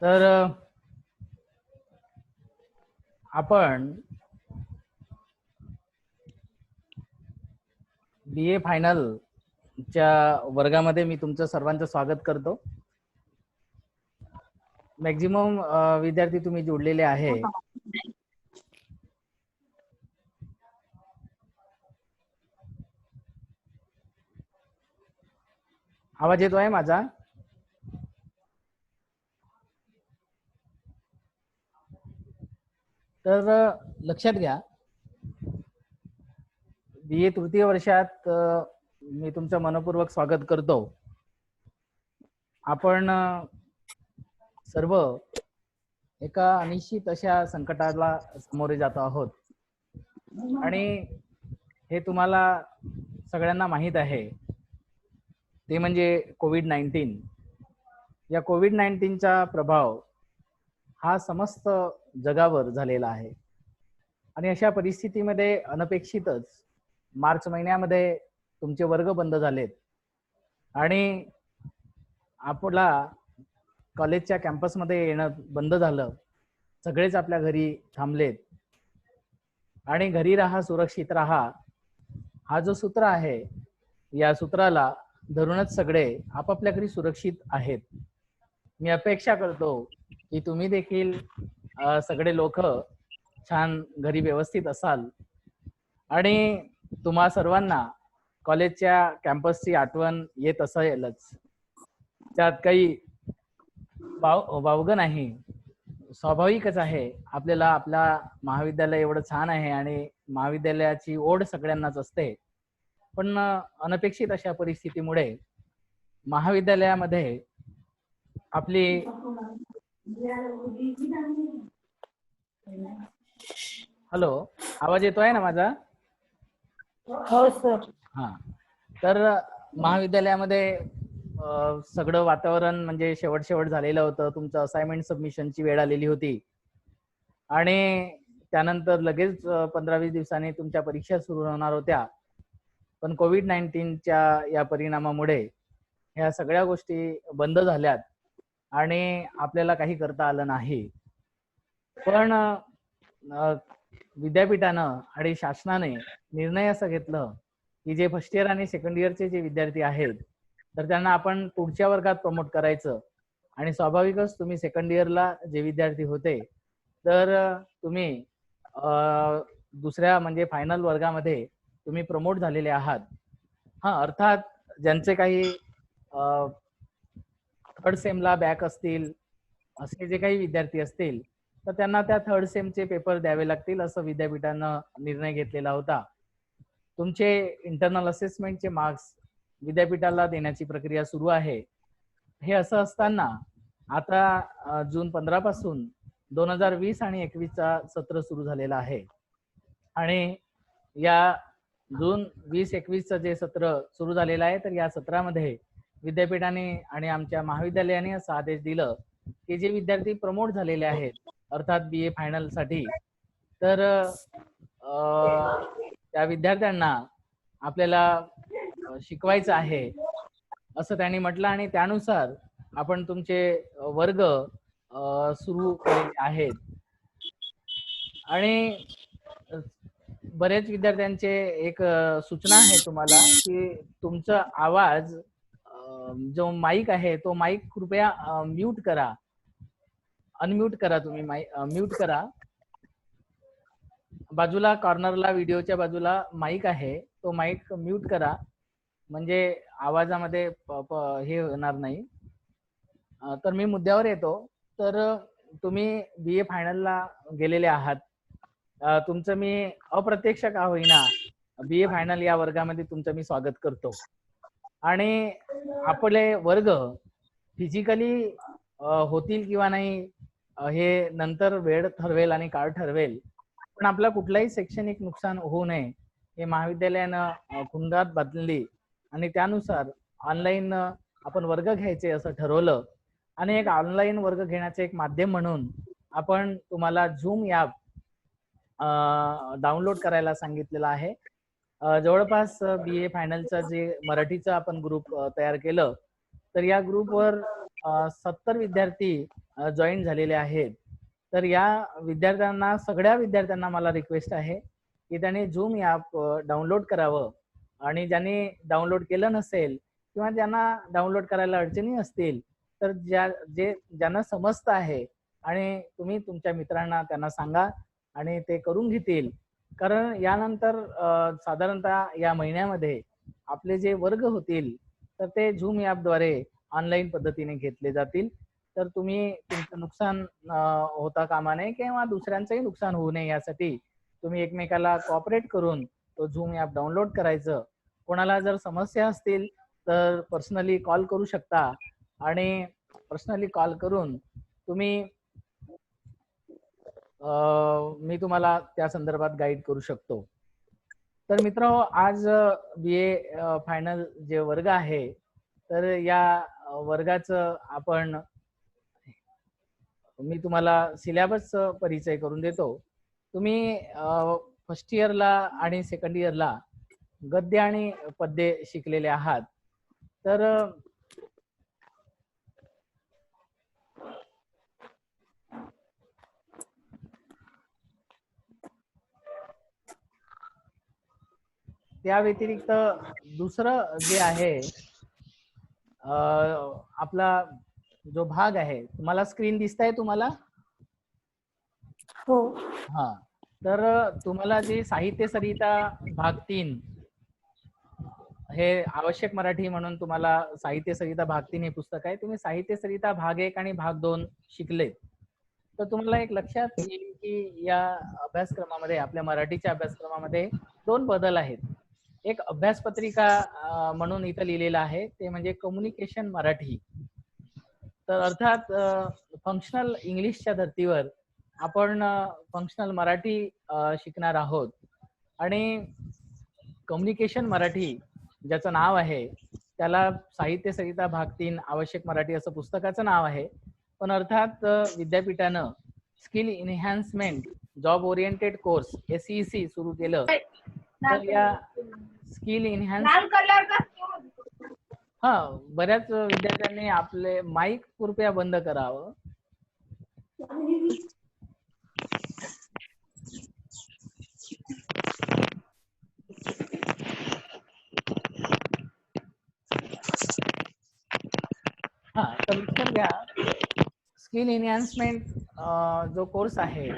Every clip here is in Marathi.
तर आपण BA फायनल च्या वर्गामध्ये मी तुमचं सर्वांचं स्वागत करतो. मॅक्झिमम विद्यार्थी तुम्ही जोडलेले आहे. आवाज येतोय माझा? तर लक्षात घ्या, BA तृतीय वर्षात मी तुमचं मनपूर्वक स्वागत करतो. आपण सर्व एका अनिश्चित अशा संकटाला सामोरे जात आहोत आणि हे तुम्हाला सगळ्यांना माहीत आहे, ते म्हणजे कोविड-19. या कोविड-19चा प्रभाव हा समस्त जगावर झालेला आहे आणि अशा परिस्थितीमध्ये अनपेक्षितच मार्च महिन्यामध्ये तुमचे वर्ग बंद झालेत आणि आपला कॉलेजच्या कॅम्पसमध्ये येणं बंद झालं. सगळेच आपल्या घरी थांबलेत आणि घरी राहा, सुरक्षित राहा, हा जो सूत्र आहे, या सूत्राला धरूनच सगळे आपापल्या घरी सुरक्षित आहेत. मी अपेक्षा करतो की तुम्ही देखील सगळे लोक छान घरी व्यवस्थित असाल आणि तुम्हा सर्वांना कॉलेजच्या कॅम्पसची आठवण येत असेलच. त्यात काही वावगं नाही, स्वाभाविकच आहे. आपल्याला आपला महाविद्यालय एवढं छान आहे आणि महाविद्यालयाची ओढ सगळ्यांनाच असते, पण अनपेक्षित अशा परिस्थितीमुळे महाविद्यालयामध्ये आपली हॅलो, आवाज येतोय ना माझा? हो सर. हा, तर महाविद्यालयामध्ये सगळं वातावरण म्हणजे शेवट झालेलं होतं. तुमचं असाइनमेंट सबमिशनची वेळ आलेली होती आणि त्यानंतर लगेच 15-20 दिवसांनी तुमच्या परीक्षा सुरू होणार होत्या. पण कोविड-19च्या या परिणामामुळे ह्या सगळ्या गोष्टी बंद झाल्यात आणि आपल्याला काही करता आलं नाही. पण विद्यापीठानं आणि शासनाने निर्णय असं घेतलं की जे फर्स्ट इयर आणि सेकंड इयरचे जे विद्यार्थी आहेत, तर त्यांना आपण पुढच्या वर्गात प्रमोट करायचं. आणि स्वाभाविकच तुम्ही सेकंड इयरला जे विद्यार्थी होते, तर तुम्ही दुसऱ्या म्हणजे फायनल वर्गामध्ये तुम्ही प्रमोट झालेले आहात. हा, अर्थात ज्यांचे काही थर्ड सेमला बॅक असतील, असे जे काही विद्यार्थी असतील, तर त्यांना त्या थर्ड सेमचे पेपर द्यावे लागतील असं विद्यापीठानं निर्णय घेतलेला होता. तुमचे इंटरनल असेसमेंटचे मार्क्स विद्यापीठाला देण्याची प्रक्रिया सुरू आहे. हे असं असताना आता जून 15 पासून 2020 आणि 21चा सत्र सुरू झालेला आहे आणि या जून 20-21चं जे सत्र सुरू झालेलं आहे, तर या सत्रामध्ये विद्यापीठाने आणि आमच्या महाविद्यालयाने असं आदेश दिलं की जे विद्यार्थी प्रमोट झालेले आहेत, अर्थात BA फायनल साठी, तर त्या विद्यार्थ्यांना आपल्याला शिकवायचं आहे असं त्यांनी म्हटलं आणि त्यानुसार आपण तुमचे वर्ग सुरू केले आहेत. आणि बरेच विद्यार्थ्यांचे एक सूचना आहे तुम्हाला की तुमचा आवाज जो माईक आहे, तो माईक कृपया म्यूट करा, अनम्यूट करा. तुम्ही म्यूट करा. बाजूला कॉर्नरला व्हिडिओच्या बाजूला माईक आहे, तो माईक म्यूट करा, म्हणजे आवाजामध्ये हे होणार नाही. तर मी मुद्द्यावर येतो. तर तुम्ही BA फायनलला गेलेले आहात. तुमचं मी अप्रत्यक्ष का होईना BA फायनल या वर्गामध्ये तुमचं मी स्वागत करतो. आणि आपले वर्ग फिजिकली होतील किंवा नाही हे नंतर वेळ ठरवेल आणि काळ ठरवेल, पण आपला कुठलाही शैक्षणिक नुकसान होऊ नये हे महाविद्यालयानं खुणगात बांधली आणि त्यानुसार ऑनलाईन आपण वर्ग घ्यायचे असं ठरवलं. आणि एक ऑनलाईन वर्ग घेण्याचे एक माध्यम म्हणून आपण तुम्हाला झूम ॲप डाउनलोड करायला सांगितलेलं आहे. जवळपास BA फायनलचं जे मराठीचं आपण ग्रुप तयार केलं, तर या ग्रुपवर 70 विद्यार्थी जॉईन झालेले आहेत. तर या विद्यार्थ्यांना, सगळ्या विद्यार्थ्यांना मला रिक्वेस्ट आहे की त्याने झूम ॲप डाउनलोड करावं, आणि ज्यांनी डाउनलोड केलं नसेल किंवा ज्यांना डाउनलोड करायला अडचणी असतील, तर ज्यांना समजतं आहे आणि तुम्ही तुमच्या मित्रांना त्यांना सांगा आणि ते करून घेतील. कारण यानंतर साधारणतः या महिन्यामध्ये आपले जे वर्ग होतील तर ते झूम ॲपद्वारे ऑनलाईन पद्धतीने घेतले जातील. तर तुम्ही तुमचं नुकसान होता कामा नये किंवा दुसऱ्यांचंही नुकसान होऊ नये यासाठी तुम्ही एकमेकाला कॉपरेट करून तो झूम ॲप डाउनलोड करायचं. कोणाला जर समस्या असतील तर पर्सनली कॉल करू शकता, आणि पर्सनली कॉल करून तुम्ही मी तुम्हाला त्या संदर्भात गाईड करू शकतो. तर मित्रांनो, आज BA फायनल जे वर्ग आहे, तर या वर्गाचं मी तुम्हाला सिलेबस परिचय करून देतो. तुम्ही फर्स्ट इयरला आणि सेकंड इयरला गद्य आणि पद्य शिकलेले आहात. तर त्या व्यतिरिक्त दुसरं जे आहे, आपला जो भाग आहे, तुम्हाला स्क्रीन दिसतंय तुम्हाला? हो. हा, तर तुम्हाला जे साहित्य संहिता भाग 3 हे आवश्यक मराठी म्हणून तुम्हाला साहित्य संहिता भाग 3 हे पुस्तक आहे. तुम्ही साहित्य संहिता भाग 1 आणि भाग 2 शिकले, तर तुम्हाला एक लक्षात येईल की या अभ्यासक्रमामध्ये, आपल्या मराठीच्या अभ्यासक्रमामध्ये 2 बदल आहेत. एक अभ्यासपत्रिका म्हणून इथं लिहिलेलं आहे, ते म्हणजे कम्युनिकेशन मराठी. तर अर्थात फंक्शनल इंग्लिशच्या धर्तीवर आपण फंक्शनल मराठी शिकणार आहोत. आणि कम्युनिकेशन मराठी ज्याचं नाव आहे, त्याला साहित्य संहिता भाग 3 आवश्यक मराठी असं पुस्तकाचं नाव आहे. पण अर्थात विद्यापीठानं skill enhancement job oriented course SEC सुरू केलं. तर या स्किल इन्हान्स बऱ्याच विद्यार्थ्यांनी आपले माईक कृपया बंद करावं. तर लक्षात घ्या, स्किल इन्हान्समेंट जो कोर्स आहे,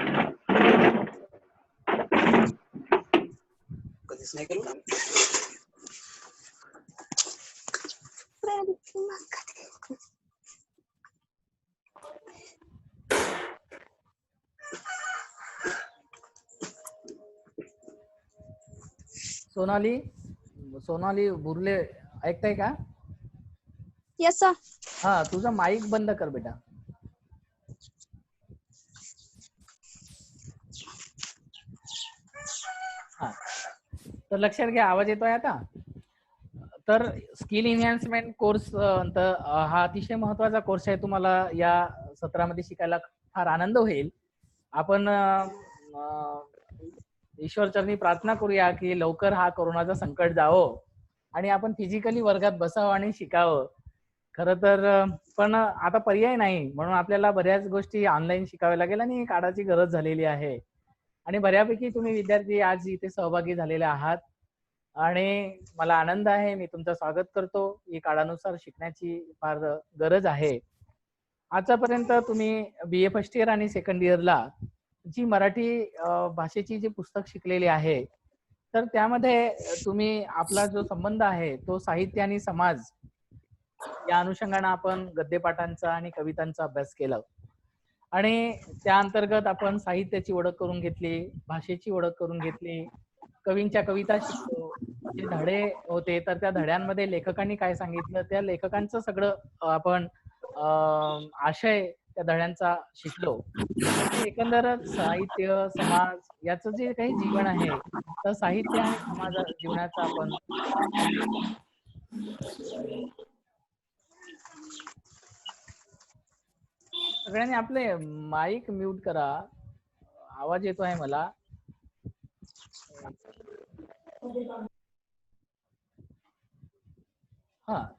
सोनाली बुर्ले ऐकताय का? Yes sir. हा, तुझा माईक बंद कर बेटा. हा, तर लक्षात घ्या, आवाज येतोय आता? तर स्किल इन्हान्समेंट कोर्स हा अतिशय महत्वाचा कोर्स आहे. तुम्हाला या सत्रामध्ये शिकायला फार आनंद होईल. आपण ईश्वरचरणी प्रार्थना करूया की लवकर हा कोरोनाचा संकट जावो आणि आपण फिजिकली वर्गात बसावं आणि शिकावं. खरं तर पण आता पर्याय नाही, म्हणून आपल्याला बऱ्याच गोष्टी ऑनलाईन शिकाव्या लागेल आणि काळाची गरज झालेली आहे. आणि बऱ्यापैकी तुम्ही विद्यार्थी आज इथे सहभागी झालेले आहात आणि मला आनंद आहे. मी तुमचं स्वागत करतो. ही काळानुसार शिकण्याची फार गरज आहे. आतापर्यंत तुम्ही BA फर्स्ट इयर आणि सेकंड इयरला जी मराठी भाषेची जी पुस्तक शिकलेली आहे, तर त्यामध्ये तुम्ही आपला जो संबंध आहे तो साहित्य आणि समाज या अनुषंगाने आपण गद्यपाठांचा आणि कवितांचा अभ्यास केला आणि त्या अंतर्गत आपण साहित्याची ओळख करून घेतली, भाषेची ओळख करून घेतली, कवींच्या कविता शिकलो, जे धडे होते तर त्या धड्यांमध्ये लेखकांनी काय सांगितलं, त्या लेखकांचं सगळं आपण आशय त्या धड्यांचा शिकलो. एकंदरच साहित्य, समाज याचं जे काही जीवन आहे, तर साहित्य आणि समाज जीवनाचा आपण सगळ्यांनी आपले माईक म्यूट करा. आवाज येतो आहे मला.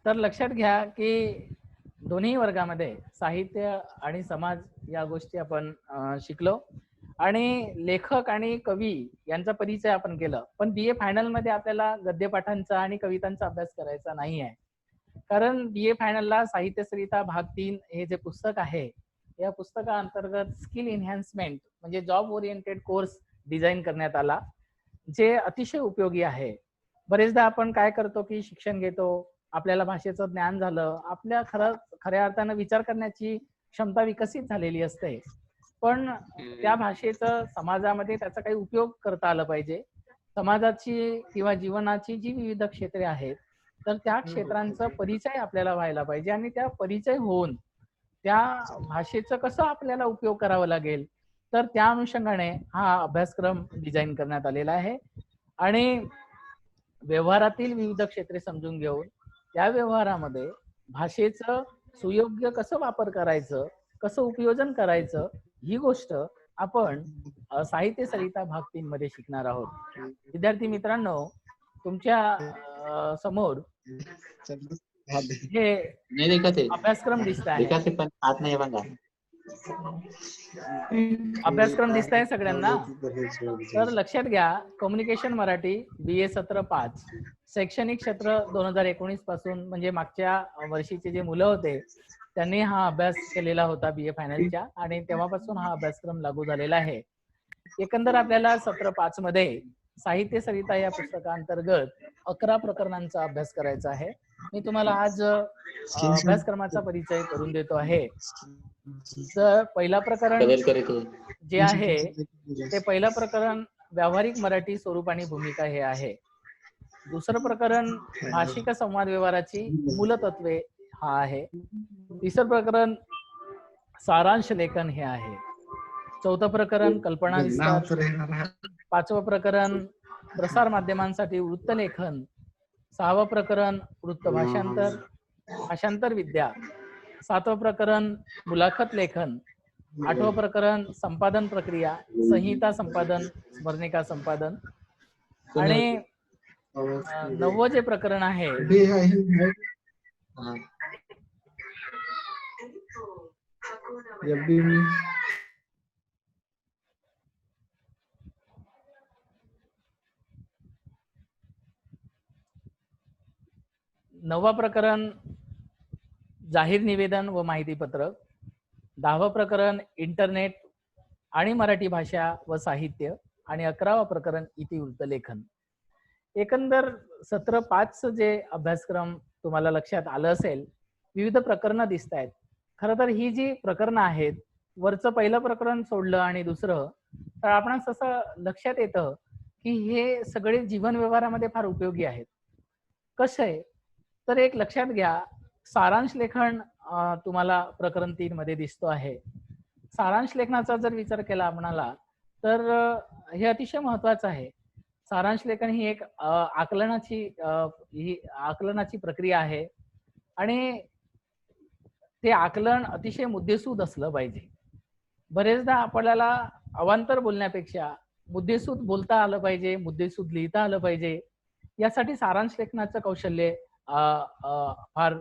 तर लक्षात घ्या की दोन्ही वर्गामध्ये साहित्य आणि समाज या गोष्टी आपण शिकलो आणि लेखक आणि कवी यांचा परिचय आपण केलं. पण BA फायनल मध्ये आपल्याला गद्यपाठांचा आणि कवितांचा अभ्यास करायचा नाही आहे, कारण BA फायनलला साहित्य सरिता भाग 3 हे जे पुस्तक आहे, या पुस्तकाअंतर्गत स्किल एनहान्समेंट म्हणजे जॉब ओरिएंटेड कोर्स डिझाईन करण्यात आला, जे अतिशय उपयोगी आहे. बरेचदा आपण काय करतो की शिक्षण घेतो, आपल्याला भाषेचं ज्ञान झालं, आपल्या खऱ्या अर्थानं विचार करण्याची क्षमता विकसित झालेली असते, पण त्या भाषेचं समाजामध्ये त्याचा काही उपयोग करता आला पाहिजे. समाजाची किंवा जीवनाची जी विविध क्षेत्रे आहेत, तर त्या क्षेत्रांचा परिचय आपल्याला व्हायला पाहिजे आणि त्या परिचय होऊन त्या भाषेचं कसं आपल्याला उपयोग करावा लागेल, तर त्या अनुषंगाने हा अभ्यासक्रम डिझाईन करण्यात आलेला आहे. आणि व्यवहारातील विविध क्षेत्रे समजून घेऊन त्या व्यवहारामध्ये भाषेचं सुयोग्य कसं वापर करायचं, कसं उपयोजन करायचं, ही गोष्ट आपण साहित्य सरिता भाग 3 मध्ये शिकणार आहोत. विद्यार्थी मित्रांनो, तुमच्या समोर हे नहीं देखा थे, अभ्यासक्रम दिसत आहे. देखा थे पण हाथ नहीं बंधा. अभ्यासक्रम दिसत आहे सगळ्यांना. तर लक्षात घ्या, कम्युनिकेशन मराठी BA सत्र 5 शैक्षणिक क्षेत्र 2019 पासून, म्हणजे मागच्या वर्षीचे जे मुलं होते त्यांनी हा अभ्यास केलेला होता BA फायनलच्या, आणि तेव्हापासून हा अभ्यासक्रम लागू झालेला आहे. एकंदर आपल्याला सत्र 5 मध्ये साहित्य सरिता या पुस्तकांतर्गत 11 प्रकरणांचा अभ्यास करायचा आहे. मी तुम्हाला आज अभ्यासक्रमाचा परिचय करून देतो आहे. तर पहिला प्रकरण बदल करे तो जे आहे ते पहिलं प्रकरण व्यावहारिक मराठी स्वरूप आणि भूमिका हे आहे. दुसरं प्रकरण भाषिक संवाद व्यवहाराची मूलतत्वे हा आहे. तिसरं प्रकरण सारांश लेखन हे आहे. चौथं प्रकरण कल्पना विस्तार. पाचवं प्रकरण प्रसार माध्यमांसाठी वृत्तलेखन. सहावं प्रकरण वृत्त भाषांतर, भाषांतर विद्या. सातवं प्रकरण मुलाखत लेखन. आठवं प्रकरण संपादन प्रक्रिया, संहिता संपादन, स्मरणिका संपादन. आणि 9वं जे प्रकरण आहे जाहीर निवेदन व माहिती पत्रक. 10वं प्रकरण इंटरनेट आणि मराठी भाषा व साहित्य. आणि 11वं प्रकरण इतिवृत्त लेखन. एकंदर सत्र 5 जे अभ्यासक्रम तुम्हाला लक्षात आलं असेल, विविध प्रकरणं दिसत आहेत. खरं तर ही जी प्रकरणं आहेत, वरचं पहिलं प्रकरण सोडलं आणि दुसरं, तर आपणास असं लक्षात येतं की हे सगळे जीवन व्यवहारामध्ये फार उपयोगी आहेत. कसं आहे, तर एक लक्षात घ्या, सारांश लेखन तुम्हाला प्रकरण 3 मध्ये दिसतो आहे. सारांश लेखनाचा जर विचार केला आपणाला, तर हे अतिशय महत्वाचं आहे. सारांश लेखन ही एक आकलनाची प्रक्रिया आहे आणि ते आकलन अतिशय मुद्देसूद असलं पाहिजे. बरेचदा आपल्याला अवांतर बोलण्यापेक्षा मुद्देसूद बोलता आलं पाहिजे, मुद्देसूद लिहिता आलं पाहिजे. यासाठी सारांश लेखनाचं कौशल्य फार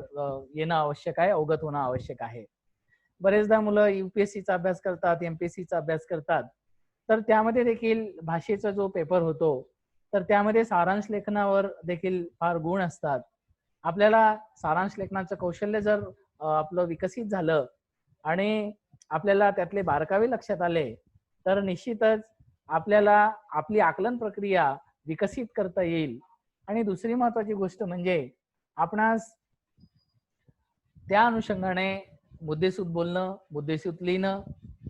येणं आवश्यक आहे, अवगत होणं आवश्यक आहे. बरेचदा मुलं UPSCचा अभ्यास करतात, MPSCचा अभ्यास करतात, तर त्यामध्ये देखील भाषेचा जो पेपर होतो, तर त्यामध्ये सारांश लेखनावर देखील फार गुण असतात. आपल्याला सारांश लेखनाचं कौशल्य जर आपलं विकसित झालं आणि आपल्याला त्यातले बारकावे लक्षात आले, तर निश्चितच आपल्याला आपली आकलन प्रक्रिया विकसित करता येईल. आणि दुसरी महत्वाची गोष्ट म्हणजे आपणास त्या अनुषंगाने मुद्देसूद बोलणं, मुद्देसूद लिहिणं,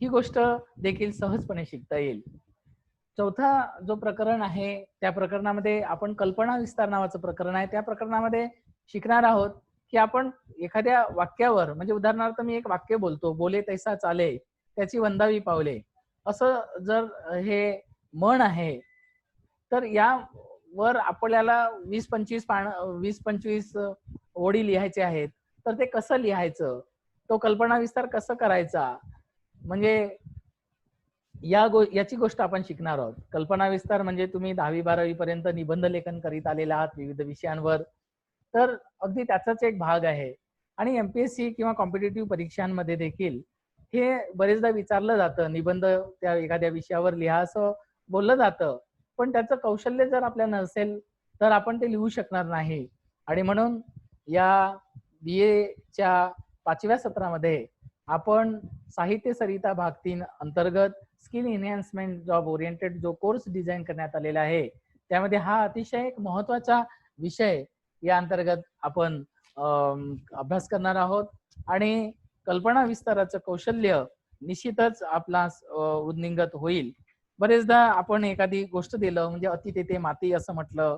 ही गोष्ट देखील सहजपणे शिकता येईल. चौथा जो प्रकरण आहे, त्या प्रकरणामध्ये आपण कल्पना विस्तार नावाचं प्रकरण आहे. त्या प्रकरणामध्ये शिकणार आहोत की आपण एखाद्या वाक्यावर, म्हणजे उदाहरणार्थ मी एक वाक्य बोलतो, बोले तैसा चाले त्याची वंदावी पावले, असं जर हे म्हण आहे, तर यावर आपल्याला 20-25 ओळी लिहायचे आहेत. तर ते कसं लिहायचं, तो कल्पना विस्तार कसं करायचा, म्हणजे याची गोष्ट आपण शिकणार आहोत. कल्पना विस्तार म्हणजे तुम्ही 10वी-12वी पर्यंत निबंध लेखन करीत आलेला आहात विविध विषयांवर, तर अगदी त्याचाच एक भाग आहे. आणि MPSC किंवा कॉम्पिटेटिव्ह परीक्षांमध्ये देखील हे बरेचदा विचारलं जातं, निबंध त्या एखाद्या विषयावर लिहा असं बोललं जातं, पण त्याचं कौशल्य जर आपल्याला नसेल तर आपण ते लिहू शकणार नाही. आणि म्हणून या BA च्या 5व्या सत्रामध्ये आपण साहित्य सरिता भाग 3 अंतर्गत स्किल एनहान्समेंट जॉब ओरिएंटेड जो कोर्स डिझाईन करण्यात आलेला आहे, त्यामध्ये हा अतिशय एक महत्त्वाचा विषय या अंतर्गत आपण अभ्यास करणार आहोत. आणि कल्पना विस्ताराचं कौशल्य निश्चितच आपला उद्निंगत होईल. बरेचदा आपण एखादी गोष्ट दिलं म्हणजे अति तेथे माती असं म्हटलं,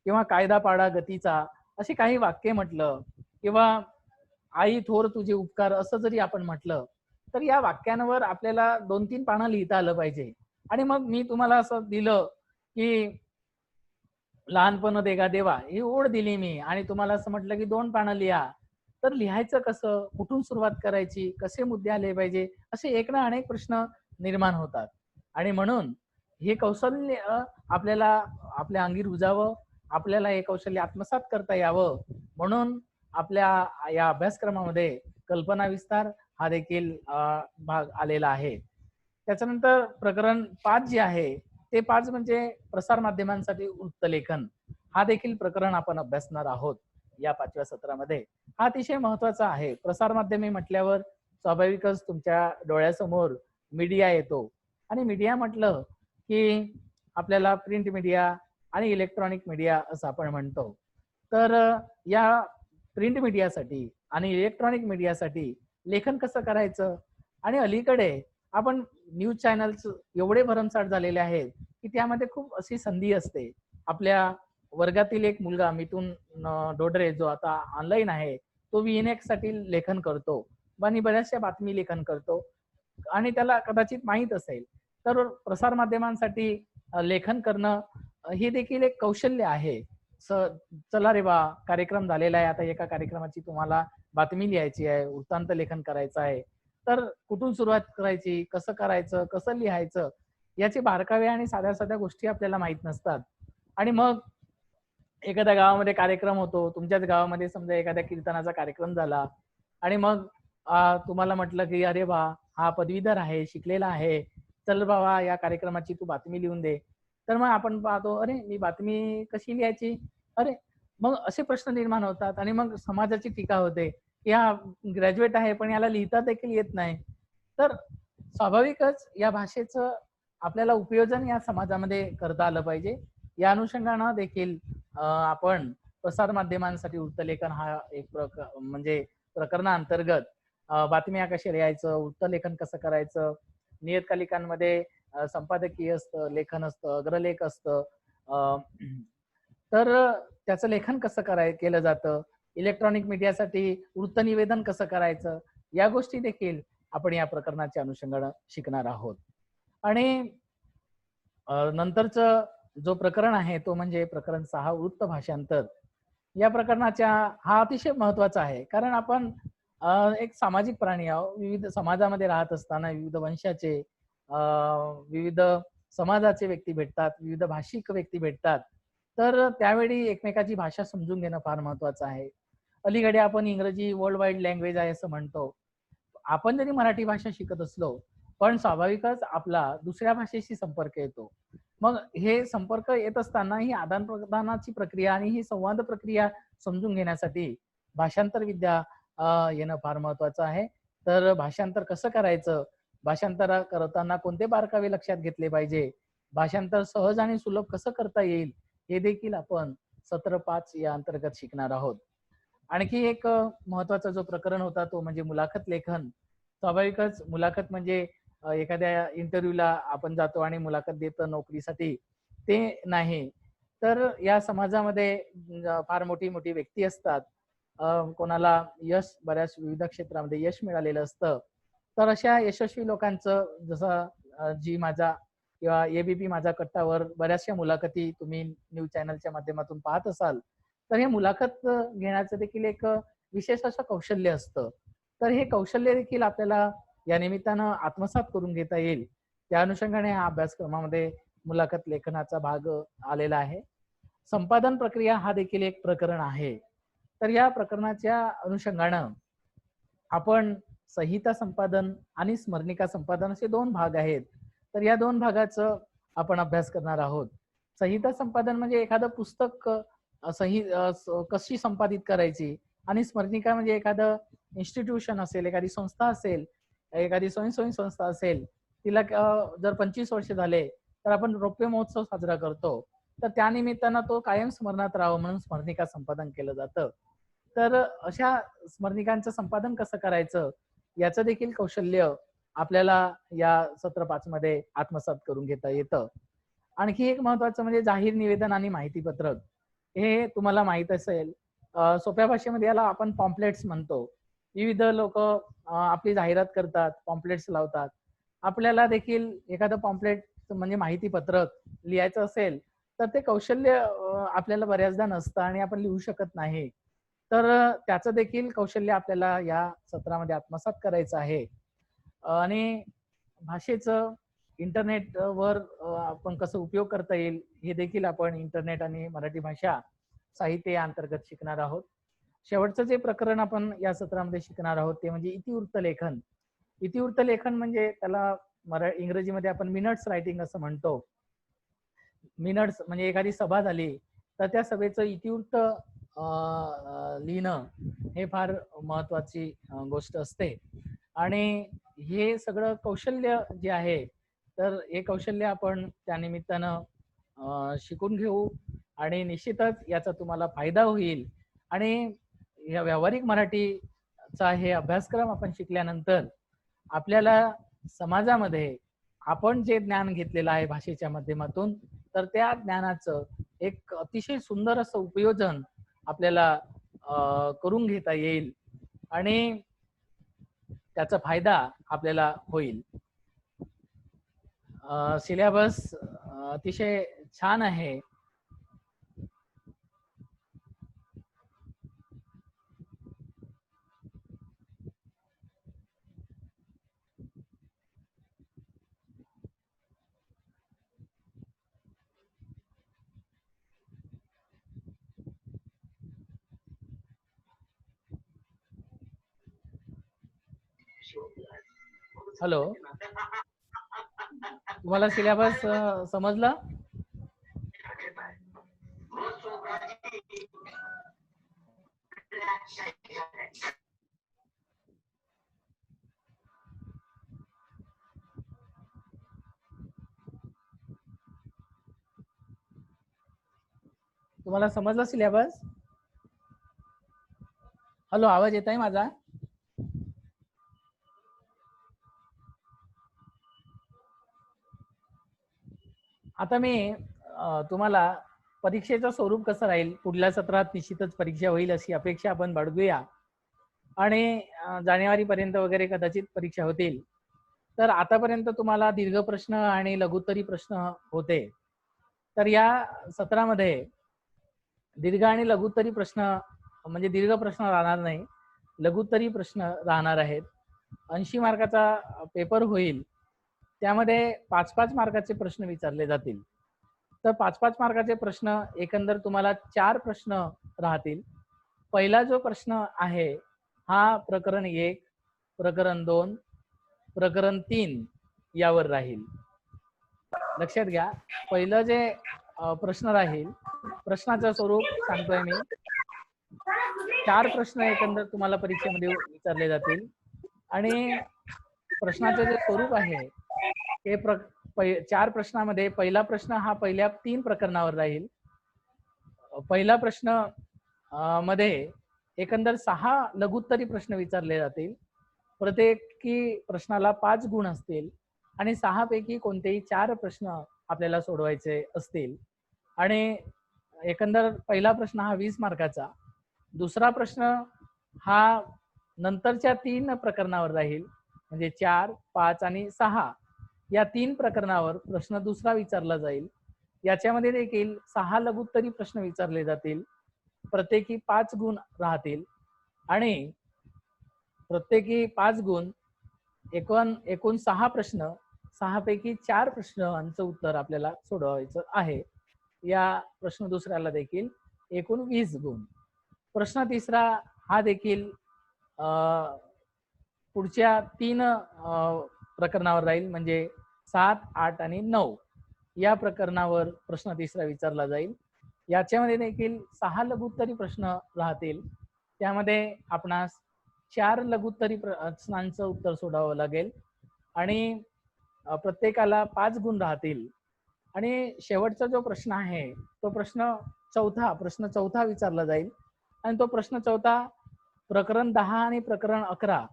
किंवा कायदा पाडा गतीचा अशी काही वाक्य म्हटलं, किंवा आई थोर तुझे उपकार असं जरी आपण म्हटलं, तर या वाक्यांवर आपल्याला 2-3 पानं लिहिता आलं पाहिजे. आणि मग मी तुम्हाला असं दिलं की लहानपण देगा देवा ही ओढ दिली मी, आणि तुम्हाला असं म्हटलं की 2 पानं लिहा, तर लिहायचं कसं, कुठून सुरुवात करायची, कसे मुद्दे आले पाहिजे, असे एक ना अनेक प्रश्न निर्माण होतात. आणि म्हणून हे कौशल्य आपल्याला आपल्या अंगी रुजावं, आपल्याला हे कौशल्य आत्मसात करता यावं, म्हणून आपल्या या अभ्यासक्रमामध्ये कल्पना विस्तार हा देखील भाग आलेला आहे. त्याच्यानंतर प्रकरण 5 जे आहे ते 5 म्हणजे प्रसार माध्यमांसाठी वृत्तलेखन, हा देखील प्रकरण आपण अभ्यासणार आहोत या 5व्या सत्रामध्ये. हा अतिशय महत्त्वाचा आहे. प्रसार माध्यमे म्हटल्यावर स्वाभाविकच तुमच्या डोळ्यासमोर मीडिया येतो, आणि मीडिया म्हटलं की आपल्याला प्रिंट मीडिया आणि इलेक्ट्रॉनिक मीडिया असं आपण म्हणतो. तर या प्रिंट मीडियासाठी आणि इलेक्ट्रॉनिक मीडियासाठी लेखन कसं करायचं, आणि अलीकडे आपण न्यूज चॅनल्स एवढे भरमसाठ झालेले आहेत की त्यामध्ये खूप अशी संधी असते. आपल्या वर्गातील एक मुलगा मिथुन डोडरे जो आता ऑनलाईन आहे, तो VNX साठी लेखन करतो आणि बऱ्याचशा बातमी लेखन करतो, आणि त्याला कदाचित माहीत असेल. तर प्रसार माध्यमांसाठी लेखन करणं हे देखील एक कौशल्य आहे. चला रे बा, कार्यक्रम झालेला आहे, आता एका कार्यक्रमाची तुम्हाला बातमी लिहायची आहे, वृत्तांत लेखन करायचं आहे, तर कुठून सुरुवात करायची, कसं करायचं, कसं लिहायचं, याचे बारकावे आणि साध्या साध्या गोष्टी आपल्याला माहित नसतात. आणि मग एखाद्या गावामध्ये कार्यक्रम होतो, तुमच्याच गावामध्ये समजा एखाद्या कीर्तनाचा कार्यक्रम झाला, आणि मग तुम्हाला म्हटलं की अरे बा, हा पदवीधर आहे, शिकलेला आहे, चल बाबा या कार्यक्रमाची तू बातमी लिहून दे. तर मग आपण पाहतो, अरे मी बातमी कशी लिहायची, अरे मग असे प्रश्न निर्माण होतात. आणि मग समाजाची टीका होते की हा ग्रॅज्युएट आहे पण याला लिहिता देखील येत नाही. तर स्वाभाविकच या भाषेचं आपल्याला उपयोजन या समाजामध्ये करता आलं पाहिजे. या अनुषंगानं देखील आपण प्रसार माध्यमांसाठी वृत्तलेखन हा एक म्हणजे प्रकरणाअंतर्गत बातम्या कशा लिहायचं, वृत्तलेखन कसं करायचं, नियतकालिकांमध्ये संपादकीय असतं, लेखन असतं, अग्रलेख असतं, तर त्याचं लेखन कसं केलं जातं, इलेक्ट्रॉनिक मीडियासाठी वृत्तनिवेदन कसं करायचं, या गोष्टी देखील आपण या प्रकरणाच्या अनुषंगानं शिकणार आहोत. आणि नंतरचं जो प्रकरण आहे तो म्हणजे प्रकरण 6 वृत्त भाषांतर. या प्रकरणाच्या हा अतिशय महत्त्वाचा आहे, कारण आपण एक सामाजिक प्राणी आहोत. विविध समाजामध्ये राहत असताना विविध वंशाचे विविध समाजाचे व्यक्ती भेटतात, विविध भाषिक व्यक्ती भेटतात, तर त्यावेळी एकमेकाची भाषा समजून घेणं फार महत्त्वाचं आहे. अलीकडे आपण इंग्रजी वर्ल्ड वाईड लँग्वेज आहे असं म्हणतो. आपण जरी मराठी भाषा शिकत असलो पण स्वाभाविकच आपला दुसऱ्या भाषेशी संपर्क येतो. मग हे संपर्क येत असताना ही आदान प्रदानाची प्रक्रिया आणि ही संवाद प्रक्रिया समजून घेण्यासाठी भाषांतर विद्या येणं फार महत्त्वाचं आहे. तर भाषांतर कसं करायचं, भाषांतर करताना कोणते बारकावे लक्षात घेतले पाहिजे, भाषांतर सहज आणि सुलभ कसं करता येईल, हे देखील आपण सत्र 5 या अंतर्गत शिकणार आहोत. आणखी एक महत्त्वाचा जो प्रकरण होता तो म्हणजे मुलाखत लेखन. स्वाभाविकच मुलाखत म्हणजे एखाद्या इंटरव्ह्यूला आपण जातो आणि मुलाखत देतो नोकरीसाठी, ते नाही. तर या समाजामध्ये फार मोठी मोठी व्यक्ती असतात, कोणाला यश बऱ्याच विविध क्षेत्रामध्ये यश मिळालेलं असतं. तर अशा यशस्वी लोकांचं जसं जी माझा किंवा ABP माझा कट्टावर बऱ्याचशा मुलाखती तुम्ही न्यूज चॅनलच्या माध्यमातून पाहत असाल, तर हे मुलाखत घेण्याचं देखील एक विशेष असं कौशल्य असतं. तर हे कौशल्य देखील आपल्याला या निमित्तानं आत्मसात करून घेता येईल. त्या अनुषंगाने हा अभ्यासक्रमामध्ये मुलाखत लेखनाचा भाग आलेला आहे. संपादन प्रक्रिया हा देखील एक प्रकरण आहे. तर या प्रकरणाच्या अनुषंगानं आपण संहिता संपादन आणि स्मरणिका संपादन असे दोन भाग आहेत. तर या दोन भागाचं आपण अभ्यास करणार आहोत. संहिता संपादन म्हणजे एखादं पुस्तक कशी संपादित करायची, आणि स्मरणिका म्हणजे एखादं इन्स्टिट्यूशन असेल, एखादी संस्था असेल, एखादी स्वयंसेवी संस्था असेल, तिला जर 25 वर्ष झाले तर आपण रौप्य महोत्सव साजरा करतो. तर त्या निमित्तानं तो कायम स्मरणात राहावं म्हणून स्मरणिका संपादन केलं जातं. तर अशा स्मरणिकांचं संपादन कसं करायचं याचं देखील कौशल्य आपल्याला या सत्र 5 मध्ये आत्मसात करून घेता येतं. आणखी एक महत्वाचं म्हणजे जाहीर निवेदन आणि माहिती पत्रक. हे तुम्हाला माहित असेल, सोप्या भाषेमध्ये याला आपण पॉम्पलेट्स म्हणतो. विविध लोक आपली जाहिरात करतात, पॉम्पलेट्स लावतात. आपल्याला देखील एखादं पॉम्पलेट म्हणजे माहिती पत्रक लिहायचं असेल तर ते कौशल्य आपल्याला बऱ्याचदा नसतं आणि आपण लिहू शकत नाही. तर त्याचं देखील कौशल्य आपल्याला या सत्रामध्ये आत्मसात करायचं आहे. आणि भाषेचं इंटरनेटवर आपण कसं उपयोग करता येईल हे देखील आपण इंटरनेट आणि मराठी भाषा साहित्य या अंतर्गत शिकणार आहोत. शेवटचं जे प्रकरण आपण या सत्रामध्ये शिकणार आहोत ते म्हणजे इतिवृत्त लेखन. इतिवृत्त लेखन म्हणजे त्याला इंग्रजीमध्ये आपण मिनट्स रायटिंग असं म्हणतो. मिनट्स म्हणजे एखादी सभा झाली तर त्या सभेचं इतिवृत्त लिहिणं हे फार महत्वाची गोष्ट असते. आणि हे सगळं कौशल्य जे आहे तर हे कौशल्य आपण त्या निमित्तानं शिकून घेऊ आणि निश्चितच याचा तुम्हाला फायदा होईल. आणि या व्यावहारिक मराठीचा हे अभ्यासक्रम आपण शिकल्यानंतर आपल्याला समाजामध्ये आपण जे ज्ञान घेतलेलं आहे भाषेच्या माध्यमातून तर त्या ज्ञानाचं एक अतिशय सुंदर असं उपयोजन आपल्याला करून घेता येईल आणि त्याचा फायदा आपल्याला होईल. सिलेबस अतिशय छान आहे. हॅलो, तुम्हाला सिलेबस समजला? तुम्हाला समजला सिलेबस? हॅलो, आवाज येत आहे माझा? आता मी तुम्हाला परीक्षेचं स्वरूप कसं राहील, पुढल्या सत्रात निश्चितच परीक्षा होईल अशी अपेक्षा आपण बाळगूया आणि जानेवारीपर्यंत वगैरे कदाचित परीक्षा होतील. तर आतापर्यंत तुम्हाला दीर्घ प्रश्न आणि लघुत्तरी प्रश्न होते. तर या सत्रामध्ये दीर्घ आणि लघुत्तरी प्रश्न म्हणजे दीर्घ प्रश्न राहणार नाही, लघुत्तरी प्रश्न राहणार आहेत. 80 मार्काचा पेपर होईल. त्यामध्ये 5-5 मार्काचे प्रश्न विचारले जातील. तर 5-5 मार्काचे प्रश्न एकंदर तुम्हाला 4 प्रश्न राहतील. पहिला जो प्रश्न आहे हा प्रकरण 1, प्रकरण 2, प्रकरण 3 यावर राहील. लक्षात घ्या, पहिलं जे प्रश्न राहील, प्रश्नाचं स्वरूप सांगतोय मी. 4 प्रश्न एकंदर तुम्हाला परीक्षेमध्ये विचारले जातील आणि प्रश्नाचं जे स्वरूप आहे ते 4 प्रश्नामध्ये पहिला प्रश्न हा पहिल्या 3 प्रकरणावर राहील. पहिला प्रश्न मध्ये एकंदर 6 लघुत्तरी प्रश्न विचारले जातील. प्रत्येकी प्रश्नाला 5 गुण असतील आणि 6 पैकी कोणतेही 4 प्रश्न आपल्याला सोडवायचे असतील. आणि एकंदर पहिला प्रश्न हा 20 मार्काचा, दुसरा प्रश्न हा नंतरच्या 3 प्रकरणावर राहील, म्हणजे 4, 5 आणि 6 या 3 प्रकरणावर प्रश्न दुसरा विचारला जाईल. याच्यामध्ये देखील 6 लघुत्तरी प्रश्न विचारले जातील, प्रत्येकी 5 गुण राहतील आणि प्रत्येकी 5 गुण, एकूण 6 प्रश्न, 6 पैकी 4 प्रश्नांचं उत्तर आपल्याला सोडवायचं आहे. या प्रश्न दुसऱ्याला देखील एकूण 20 गुण. प्रश्न तिसरा हा देखील पुढच्या 3 प्रकरणावर राहील, म्हणजे 7, 8 आणि 9 या प्रकरणावर प्रश्न तिसरा विचारला जाईल. याच्यामध्ये देखील 6 लघुत्तरी प्रश्न राहतील. त्यामध्ये आपणास 4 लघुत्तरी प्रश्नांचं उत्तर सोडावं लागेल आणि प्रत्येकाला 5 गुण राहतील. आणि शेवटचा जो प्रश्न आहे तो प्रश्न चौथा विचारला जाईल आणि तो प्रश्न चौथा प्रकरण 10 आणि प्रकरण 11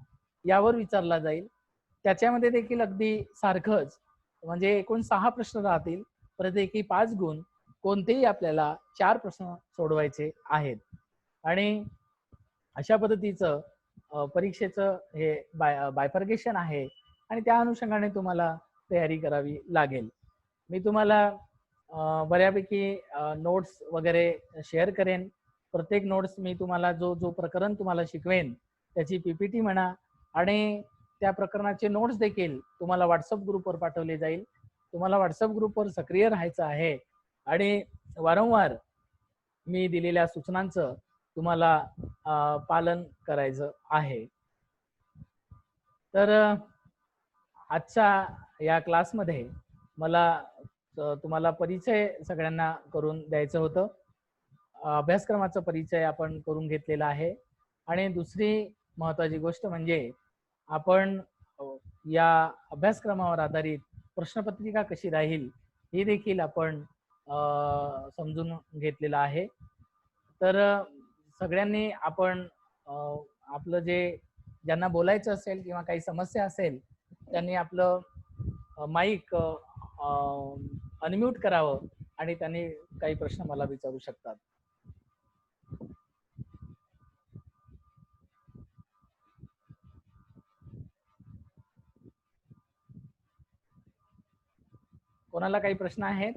यावर विचारला जाईल. त्याच्यामध्ये देखील अगदी सारखंच, म्हणजे एकूण 6 प्रश्न राहतील, प्रत्येकी 5 गुण. कोणतेही आपल्याला 4 प्रश्न सोडवायचे आहेत आणि अशा पद्धतीचं परीक्षेचं हे बायफर्गेशन आहे आणि त्या अनुषंगाने तुम्हाला तयारी करावी लागेल. मी तुम्हाला बऱ्यापैकी नोट्स वगैरे शेअर करेन. प्रत्येक नोट्स मी तुम्हाला जो प्रकरण तुम्हाला शिकवेन त्याची PPT म्हणा आणि त्या प्रकरणाचे नोट्स देखील तुम्हाला व्हॉट्सअप ग्रुपवर पाठवले जाईल. तुम्हाला व्हॉट्सअप ग्रुपवर सक्रिय राहायचं आहे आणि वारंवार मी दिलेल्या सूचनांचं तुम्हाला पालन करायचं आहे. तर आजच्या या क्लासमध्ये मला तुम्हाला परिचय सगळ्यांना करून द्यायचं होतं. अभ्यासक्रमाचा परिचय आपण करून घेतलेला आहे आणि दुसरी महत्त्वाची गोष्ट म्हणजे आपण या अभ्यासक्रमावर आधारित प्रश्नपत्रिका कशी राहील ही देखील आपण समजून घेतलेलं आहे. तर सगळ्यांनी आपण आपलं ज्यांना बोलायचं असेल किंवा काही समस्या असेल त्यांनी आपलं माईक अनम्यूट करावं आणि त्यांनी काही प्रश्न मला विचारू शकतात. कोणाला काही प्रश्न आहेत?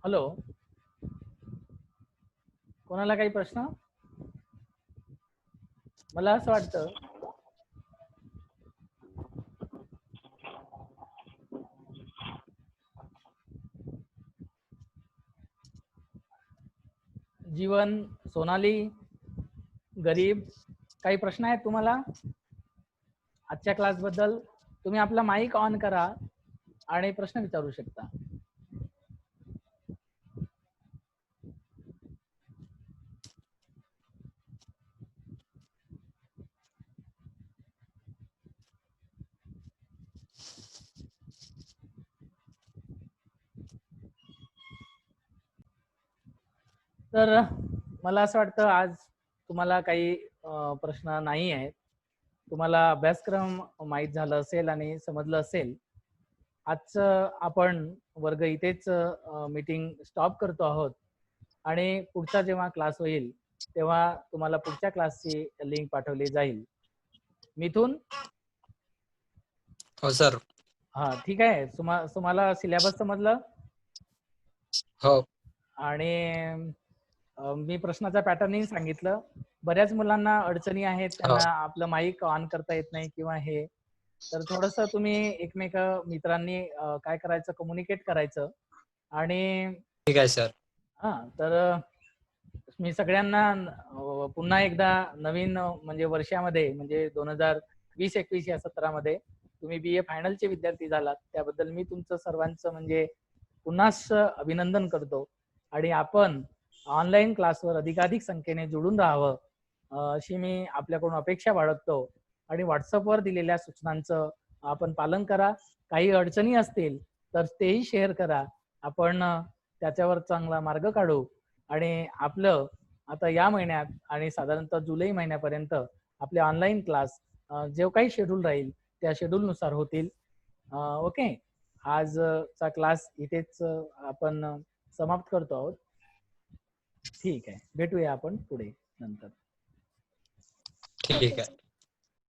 हॅलो, कोणाला काही प्रश्न? मला असं वाटतं जीवन, सोनाली, गरीब, काही प्रश्न आहेत तुम्हाला आजच्या क्लास बद्दल? तुम्ही आपला माईक ऑन करा आणि प्रश्न विचारू शकता. तर मला असं वाटतं आज तुम्हाला काही प्रश्न नाही आहेत. तुम्हाला अभ्यासक्रम माहीत झालं असेल आणि समजलं असेल. आजचं आपण वर्ग इथेच मीटिंग स्टॉप करतो आहोत आणि पुढचा जेव्हा क्लास होईल तेव्हा तुम्हाला पुढच्या क्लासची लिंक पाठवली जाईल. मिथून? हो सर. हा, ठीक आहे. तुम्हाला सिलेबस समजलं? हो. आणि मी प्रश्नाचा पॅटर्नही सांगितलं. बऱ्याच मुलांना अडचणी आहेत, त्यांना आपलं माईक ऑन करता येत नाही किंवा हे, तर थोडंसं तुम्ही एकमेक मित्रांनी काय करायचं, कम्युनिकेट करायचं. आणि ठीक आहे सर. हा, तर मी सगळ्यांना पुन्हा एकदा नवीन म्हणजे वर्षामध्ये म्हणजे 2020-21 या सत्रामध्ये तुम्ही BA फायनलचे विद्यार्थी झालात त्याबद्दल मी तुमचं सर्वांचं म्हणजे पुन्हा अभिनंदन करतो. आणि आपण ऑनलाईन क्लासवर अधिकाधिक संख्येने जोडून राहावं अशी मी आपल्याकडून अपेक्षा बाळगतो. आणि व्हॉट्सअपवर दिलेल्या सूचनांचं आपण पालन करा. काही अडचणी असतील तर तेही शेअर करा. आपण त्याच्यावर चांगला मार्ग काढू आणि आपलं आता या महिन्यात आणि साधारणतः जुलै महिन्यापर्यंत आपले ऑनलाईन क्लास जो काही शेड्यूल राहील त्या शेड्यूलनुसार होतील. ओके, आजचा क्लास इथेच आपण समाप्त करतो आहोत. ठीक आहे, भेटूया आपण पुढे नंतर. ठीक आहे.